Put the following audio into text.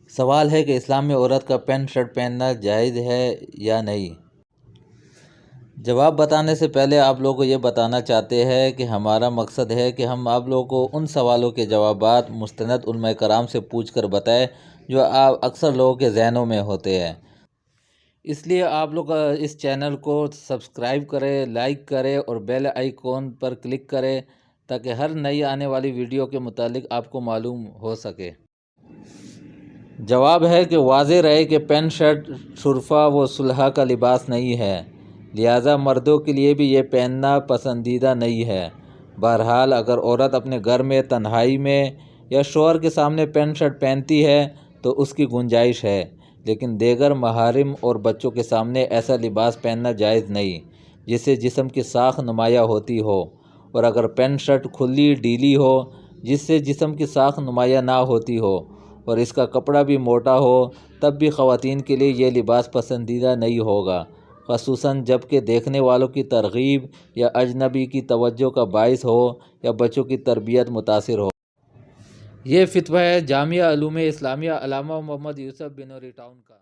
سوال ہے کہ اسلام میں عورت کا پینٹ شرٹ پہننا جائز ہے یا نہیں۔ جواب بتانے سے پہلے آپ لوگوں کو یہ بتانا چاہتے ہیں کہ ہمارا مقصد ہے کہ ہم آپ لوگوں کو ان سوالوں کے جوابات مستند علماء کرام سے پوچھ کر بتائیں جو اکثر لوگوں کے ذہنوں میں ہوتے ہیں۔ اس لیے آپ لوگ اس چینل کو سبسکرائب کریں، لائک کریں اور بیل آئیکن پر کلک کریں تاکہ ہر نئی آنے والی ویڈیو کے متعلق آپ کو معلوم ہو سکے۔ جواب ہے کہ واضح رہے کہ پینٹ شرٹ شرفا و صلحاء کا لباس نہیں ہے، لہٰذا مردوں کے لیے بھی یہ پہننا پسندیدہ نہیں ہے۔ بہرحال اگر عورت اپنے گھر میں تنہائی میں یا شوہر کے سامنے پینٹ شرٹ پہنتی ہے تو اس کی گنجائش ہے، لیکن دیگر محارم اور بچوں کے سامنے ایسا لباس پہننا جائز نہیں جس سے جسم کی ساخت نمایاں ہوتی ہو، اور اگر پینٹ شرٹ کھلی ڈھیلی ہو جس سے جسم کی ساخت نمایاں نہ ہوتی ہو اور اس کا کپڑا بھی موٹا ہو تب بھی خواتین کے لیے یہ لباس پسندیدہ نہیں ہوگا، خصوصاً جب کہ دیکھنے والوں کی ترغیب یا اجنبی کی توجہ کا باعث ہو یا بچوں کی تربیت متاثر ہو۔ یہ فتویٰ ہے جامعہ علوم اسلامیہ علامہ محمد یوسف بنوری ٹاؤن کا۔